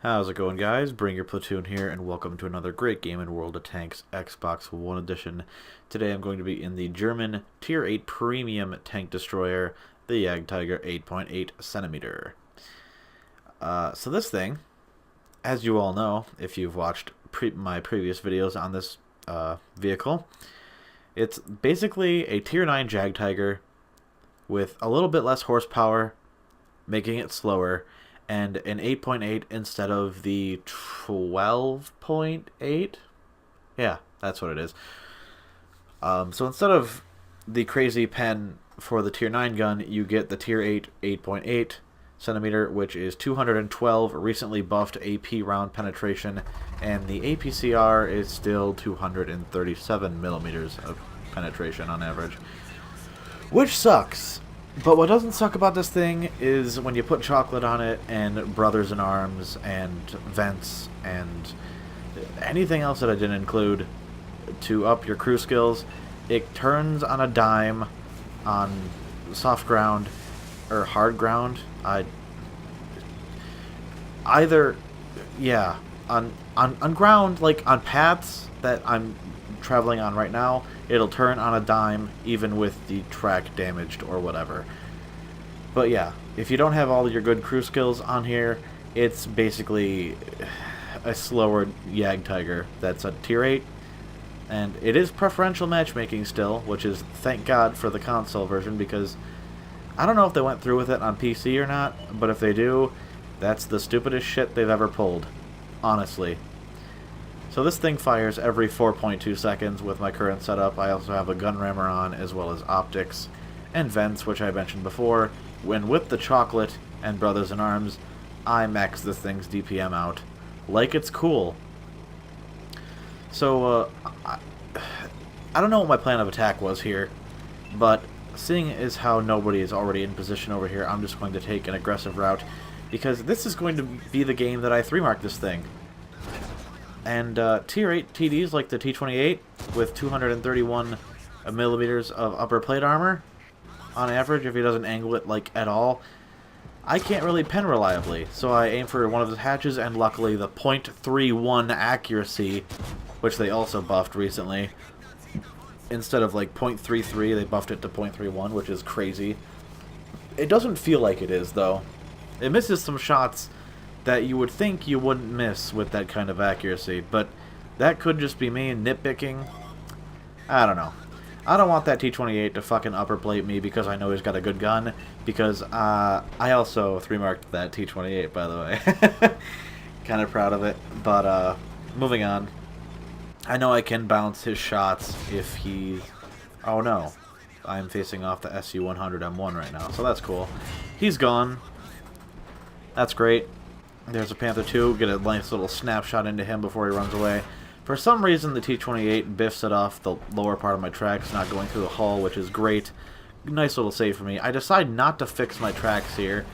How's it going, guys? Bring your platoon here, and welcome to another great game in World of Tanks Xbox One Edition. Today I'm going to be in the German Tier 8 Premium Tank Destroyer, the Jagdtiger 8.8cm. So this thing, as you all know, if you've watched my previous videos on this vehicle, it's basically a Tier 9 Jagdtiger with a little bit less horsepower, making it slower, and an 8.8 instead of the 12.8. Yeah, that's what it is. So instead of the crazy pen for the Tier 9 gun, you get the Tier 8 8.8 centimeter, which is 212 recently buffed AP round penetration, and the APCR is still 237 millimeters of penetration on average, which sucks. But what doesn't suck about this thing is when you put chocolate on it and brothers in arms and vents and anything else that I didn't include to up your crew skills, it turns on a dime on soft ground or hard ground. On ground, like on paths that I'm traveling on right now, it'll turn on a dime even with the track damaged or whatever. But yeah, if you don't have all your good crew skills on here, it's basically a slower Jagdtiger that's a Tier 8. And it is preferential matchmaking still, which is thank God for the console version, because I don't know if they went through with it on PC or not, but if they do, that's the stupidest shit they've ever pulled, honestly. So this thing fires every 4.2 seconds with my current setup. I also have a gun rammer on, as well as optics and vents, which I mentioned before. When with the chocolate and brothers in arms, I max this thing's DPM out like it's cool. So I don't know what my plan of attack was here, but seeing as how nobody is already in position over here, I'm just going to take an aggressive route, because this is going to be the game that I 3-mark this thing. And Tier 8 TDs like the T28 with 231 millimeters of upper plate armor on average, if he doesn't angle it like at all, I can't really pen reliably. So I aim for one of the hatches, and luckily the .31 accuracy, which they also buffed recently, instead of like .33, they buffed it to .31, which is crazy. It doesn't feel like it is, though. It misses some shots that you would think you wouldn't miss with that kind of accuracy, but that could just be me nitpicking. I don't know. I don't want that T28 to fucking upper plate me because I know he's got a good gun, because I also 3-marked that T28, by the way. Kind of proud of it, but moving on. I know I can bounce his shots if he... Oh no. I'm facing off the SU-100M1 right now, so that's cool. He's gone. That's great. There's a Panther 2, get a nice little snapshot into him before he runs away. For some reason, the T28 biffs it off the lower part of my tracks, not going through the hull, which is great. Nice little save for me. I decide not to fix my tracks here,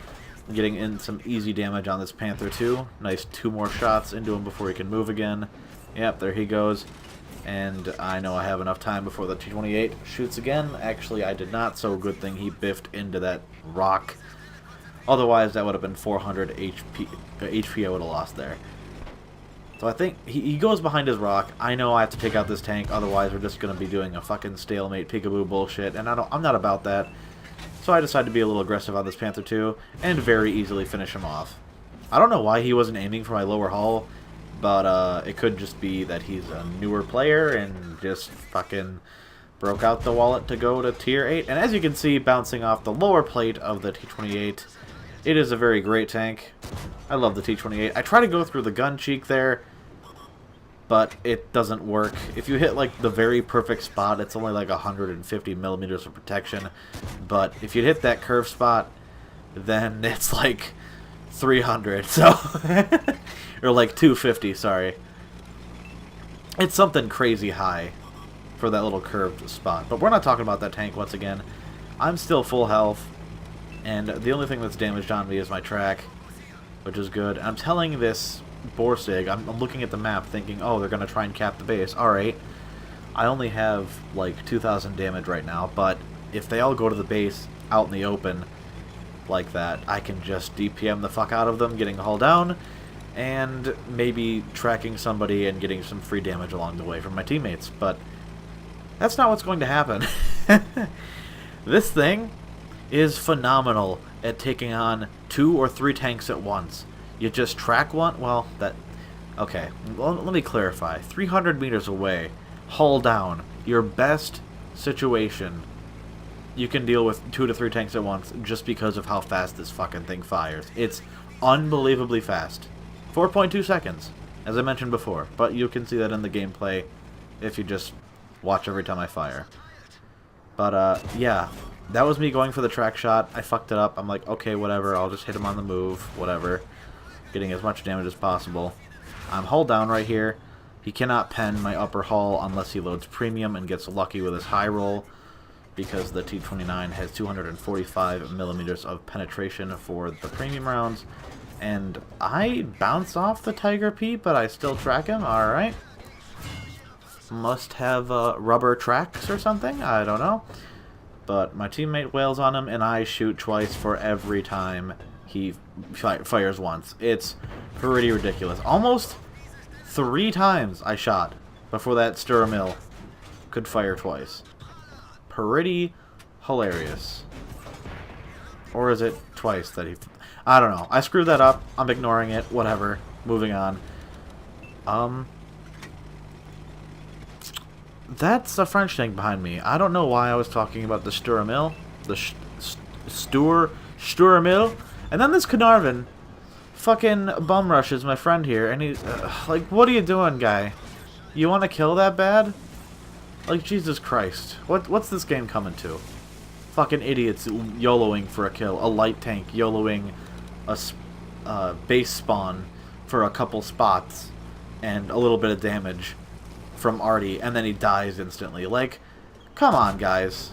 getting in some easy damage on this Panther 2. Nice 2 more shots into him before he can move again. Yep, there he goes. And I know I have enough time before the T28 shoots again. Actually, I did not, so good thing he biffed into that rock. Otherwise, that would have been 400 HP I would have lost there. So I think he goes behind his rock. I know I have to take out this tank, otherwise we're just going to be doing a fucking stalemate peekaboo bullshit, and I'm not about that. So I decided to be a little aggressive on this Panther 2, and very easily finish him off. I don't know why he wasn't aiming for my lower hull, but it could just be that he's a newer player and just fucking broke out the wallet to go to Tier 8. And as you can see, bouncing off the lower plate of the T28, it is a very great tank. I love the T28. I try to go through the gun cheek there, but it doesn't work. If you hit like the very perfect spot, it's only like 150 millimeters of protection. But if you hit that curve spot, then it's like 300. So, or like 250. Sorry. It's something crazy high for that little curved spot. But we're not talking about that tank once again. I'm still full health. And the only thing that's damaged on me is my track, which is good. I'm telling this Borsig, I'm looking at the map thinking, oh, they're going to try and cap the base. Alright, I only have like 2,000 damage right now, but if they all go to the base out in the open like that, I can just DPM the fuck out of them, getting the hull down, and maybe tracking somebody and getting some free damage along the way from my teammates. But that's not what's going to happen. This thing is phenomenal at taking on 2 or 3 tanks at once. You just track one. Well, that... Okay, well, let me clarify. 300 meters away, hull down, your best situation, you can deal with 2 to 3 tanks at once just because of how fast this fucking thing fires. It's unbelievably fast. 4.2 seconds, as I mentioned before, but you can see that in the gameplay if you just watch every time I fire. But, yeah, that was me going for the track shot. I fucked it up. I'm like, okay, whatever, I'll just hit him on the move, whatever. Getting as much damage as possible. I'm hull down right here. He cannot pen my upper hull unless he loads premium and gets lucky with his high roll, because the T-29 has 245 millimeters of penetration for the premium rounds. And I bounce off the Tiger P, but I still track him. Alright. Must have rubber tracks or something. I don't know. But my teammate wails on him, and I shoot twice for every time he fires once. It's pretty ridiculous. Almost 3 times I shot before that Sturmill could fire twice. Pretty hilarious. Or is it twice that he... I don't know. I screwed that up. I'm ignoring it. Whatever. Moving on. That's a French tank behind me. I don't know why I was talking about the Sturmill. The Sturmill. And then this Carnarvon fucking bum rushes my friend here, and he... like, what are you doing, guy? You want to kill that bad? Like, Jesus Christ. What's this game coming to? Fucking idiots YOLOing for a kill. A light tank YOLOing a base spawn for a couple spots and a little bit of damage from Artie, and then he dies instantly. Like, come on, guys.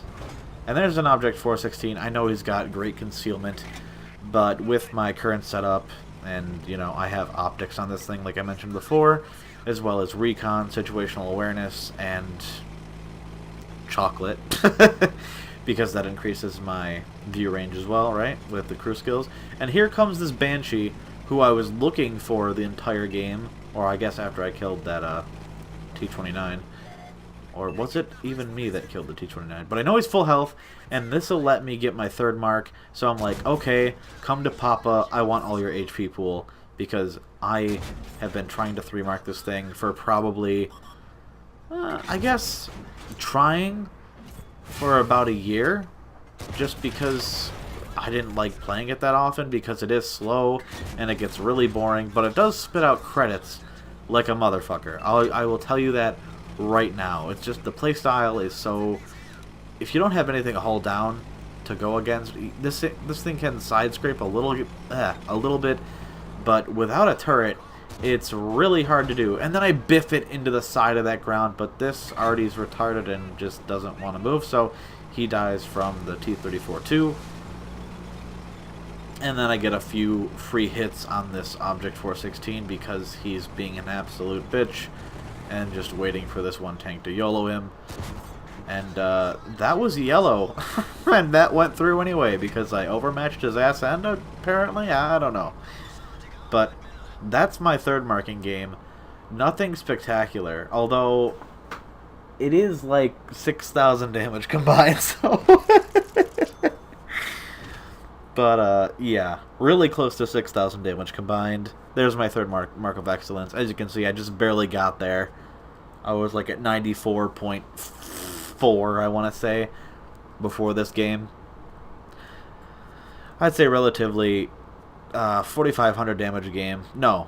And there's an Object 416. I know he's got great concealment, but with my current setup, and, you know, I have optics on this thing, like I mentioned before, as well as recon, situational awareness, and chocolate, because that increases my view range as well, right, with the crew skills. And here comes this Banshee, who I was looking for the entire game, or I guess after I killed that T-29. Or was it even me that killed the T-29? But I know he's full health, and this will let me get my 3rd mark. So I'm like, okay, come to Papa. I want all your HP pool, because I have been trying to 3-mark this thing for probably, I guess, trying for about a year, just because I didn't like playing it that often, because it is slow, and it gets really boring, but it does spit out credits like a motherfucker. I will tell you that right now. It's just the playstyle is so... If you don't have anything to hold down to go against, this thing can side scrape a little bit, but without a turret, it's really hard to do. And then I biff it into the side of that ground, but this Artie's retarded and just doesn't want to move, so he dies from the T-34-2. And then I get a few free hits on this Object 416 because he's being an absolute bitch and just waiting for this one tank to YOLO him. And that was yellow. And that went through anyway because I overmatched his ass end, apparently. I don't know. But that's my 3rd marking game. Nothing spectacular, although it is like 6,000 damage combined, so... But, yeah, really close to 6,000 damage combined. There's my 3rd mark of excellence. As you can see, I just barely got there. I was like at 94.4, I want to say, before this game. I'd say relatively 4,500 damage a game. No.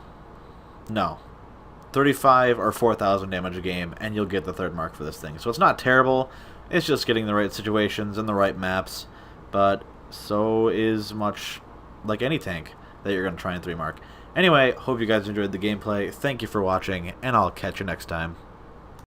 35 or 4,000 damage a game, and you'll get the 3rd mark for this thing. So it's not terrible. It's just getting the right situations and the right maps. But... so is much like any tank that you're going to try and 3-mark. Anyway, hope you guys enjoyed the gameplay. Thank you for watching, and I'll catch you next time.